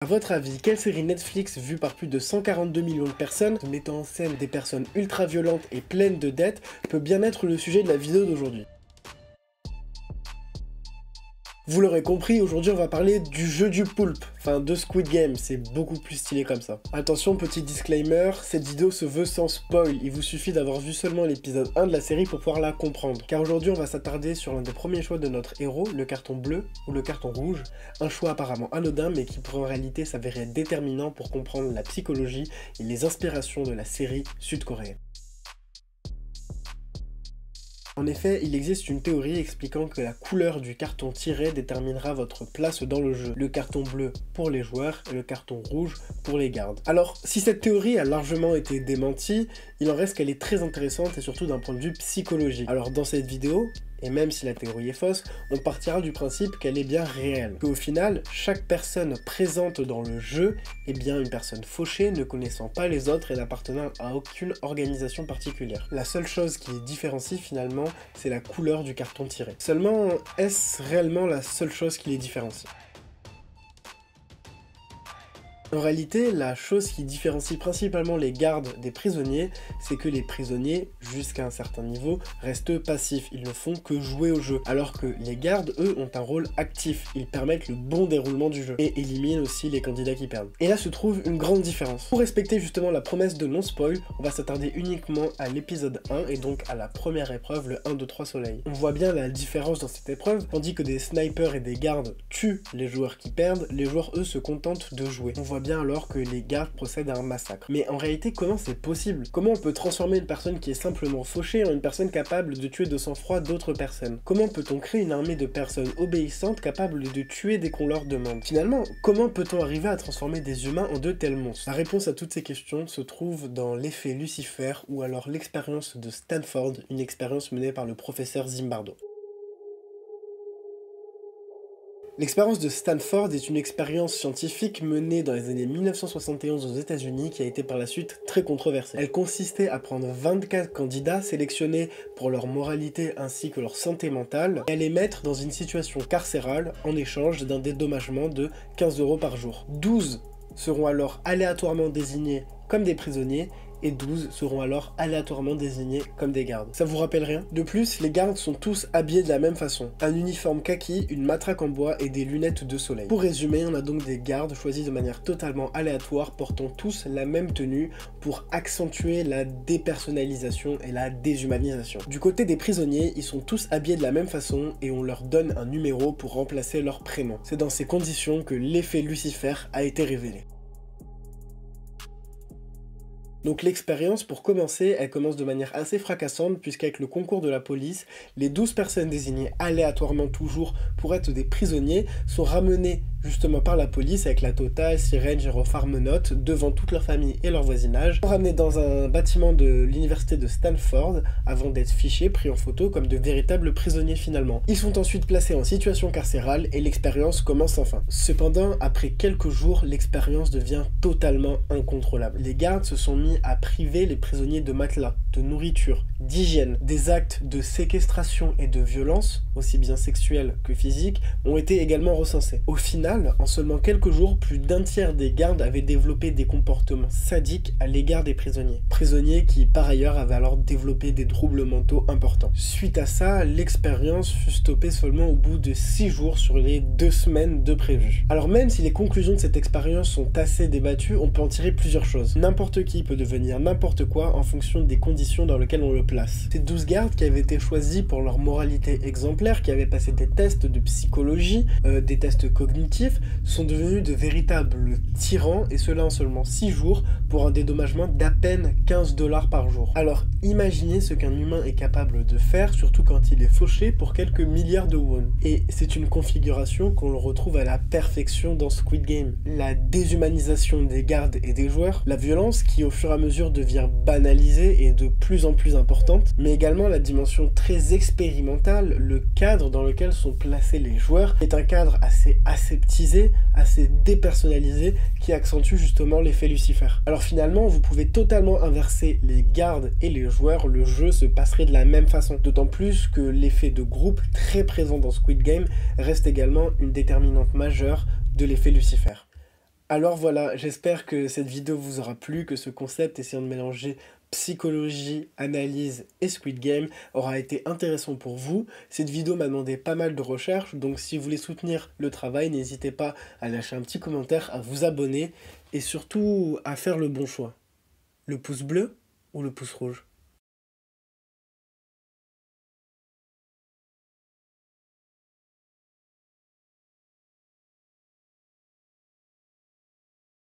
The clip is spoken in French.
A votre avis, quelle série Netflix vue par plus de 142 millions de personnes, mettant en scène des personnes ultra violentes et pleines de dettes, peut bien être le sujet de la vidéo d'aujourd'hui? Vous l'aurez compris, aujourd'hui on va parler du jeu du poulpe, enfin de Squid Game, c'est beaucoup plus stylé comme ça. Attention, petit disclaimer, cette vidéo se veut sans spoil, il vous suffit d'avoir vu seulement l'épisode 1 de la série pour pouvoir la comprendre. Car aujourd'hui on va s'attarder sur l'un des premiers choix de notre héros, le carton bleu ou le carton rouge, un choix apparemment anodin mais qui pourrait en réalité s'avérer déterminant pour comprendre la psychologie et les inspirations de la série sud-coréenne. En effet, il existe une théorie expliquant que la couleur du carton tiré déterminera votre place dans le jeu. Le carton bleu pour les joueurs et le carton rouge pour les gardes. Alors, si cette théorie a largement été démentie, il en reste qu'elle est très intéressante et surtout d'un point de vue psychologique. Alors dans cette vidéo, et même si la théorie est fausse, on partira du principe qu'elle est bien réelle. Qu'au final, chaque personne présente dans le jeu est bien une personne fauchée, ne connaissant pas les autres et n'appartenant à aucune organisation particulière. La seule chose qui les différencie finalement, c'est la couleur du carton tiré. Seulement, est-ce réellement la seule chose qui les différencie ? En réalité, la chose qui différencie principalement les gardes des prisonniers, c'est que les prisonniers, jusqu'à un certain niveau, restent passifs, ils ne font que jouer au jeu, alors que les gardes, eux, ont un rôle actif, ils permettent le bon déroulement du jeu, et éliminent aussi les candidats qui perdent. Et là se trouve une grande différence. Pour respecter justement la promesse de non-spoil, on va s'attarder uniquement à l'épisode 1, et donc à la première épreuve, le 1, 2, 3 soleil. On voit bien la différence dans cette épreuve, tandis que des snipers et des gardes tuent les joueurs qui perdent, les joueurs, eux, se contentent de jouer. On voit bien alors que les gardes procèdent à un massacre. Mais en réalité, comment c'est possible? Comment on peut transformer une personne qui est simplement fauchée en une personne capable de tuer de sang-froid d'autres personnes? Comment peut-on créer une armée de personnes obéissantes capables de tuer dès qu'on leur demande? Finalement, comment peut-on arriver à transformer des humains en de tels monstres? La réponse à toutes ces questions se trouve dans l'effet Lucifer ou alors l'expérience de Stanford, une expérience menée par le professeur Zimbardo. L'expérience de Stanford est une expérience scientifique menée dans les années 1971 aux États-Unis qui a été par la suite très controversée. Elle consistait à prendre 24 candidats sélectionnés pour leur moralité ainsi que leur santé mentale et à les mettre dans une situation carcérale en échange d'un dédommagement de 15 € par jour. 12 seront alors aléatoirement désignés comme des prisonniers et 12 seront alors aléatoirement désignés comme des gardes. Ça vous rappelle rien? De plus, les gardes sont tous habillés de la même façon. Un uniforme kaki, une matraque en bois et des lunettes de soleil. Pour résumer, on a donc des gardes choisis de manière totalement aléatoire, portant tous la même tenue pour accentuer la dépersonnalisation et la déshumanisation. Du côté des prisonniers, ils sont tous habillés de la même façon et on leur donne un numéro pour remplacer leur prénom. C'est dans ces conditions que l'effet Lucifer a été révélé. Donc l'expérience, pour commencer, elle commence de manière assez fracassante puisqu'avec le concours de la police, les 12 personnes désignées aléatoirement toujours pour être des prisonniers sont ramenées justement par la police avec la totale, sirène, gyrophare, menottes, devant toute leur famille et leur voisinage, sont ramenés dans un bâtiment de l'université de Stanford avant d'être fichés, pris en photo comme de véritables prisonniers finalement. Ils sont ensuite placés en situation carcérale et l'expérience commence enfin. Cependant, après quelques jours, l'expérience devient totalement incontrôlable. Les gardes se sont mis à priver les prisonniers de matelas, de nourriture, d'hygiène. Des actes de séquestration et de violence, aussi bien sexuels que physiques, ont été également recensés. Au final, en seulement quelques jours, plus d'un tiers des gardes avaient développé des comportements sadiques à l'égard des prisonniers. Prisonniers qui, par ailleurs, avaient alors développé des troubles mentaux importants. Suite à ça, l'expérience fut stoppée seulement au bout de 6 jours sur les 2 semaines de prévues. Alors même si les conclusions de cette expérience sont assez débattues, on peut en tirer plusieurs choses. N'importe qui peut devenir n'importe quoi en fonction des conditions dans lesquelles on le place. Ces 12 gardes qui avaient été choisis pour leur moralité exemplaire, qui avaient passé des tests de psychologie, des tests cognitifs, sont devenus de véritables tyrans, et cela en seulement 6 jours pour un dédommagement d'à peine 15 $ par jour. Alors imaginez ce qu'un humain est capable de faire, surtout quand il est fauché pour quelques milliards de won. Et c'est une configuration qu'on le retrouve à la perfection dans Squid Game. La déshumanisation des gardes et des joueurs, la violence qui au fur et à mesure devient banalisée et de plus en plus importante, mais également la dimension très expérimentale, le cadre dans lequel sont placés les joueurs est un cadre assez aseptisé, assez dépersonnalisé, qui accentue justement l'effet Lucifer. Alors finalement, vous pouvez totalement inverser les gardes et les joueurs, le jeu se passerait de la même façon, d'autant plus que l'effet de groupe très présent dans Squid Game reste également une déterminante majeure de l'effet Lucifer. Alors voilà, j'espère que cette vidéo vous aura plu, que ce concept essayant de mélanger psychologie, analyse et Squid Game aura été intéressant pour vous. Cette vidéo m'a demandé pas mal de recherches, donc si vous voulez soutenir le travail, n'hésitez pas à lâcher un petit commentaire, à vous abonner et surtout à faire le bon choix. Le pouce bleu ou le pouce rouge?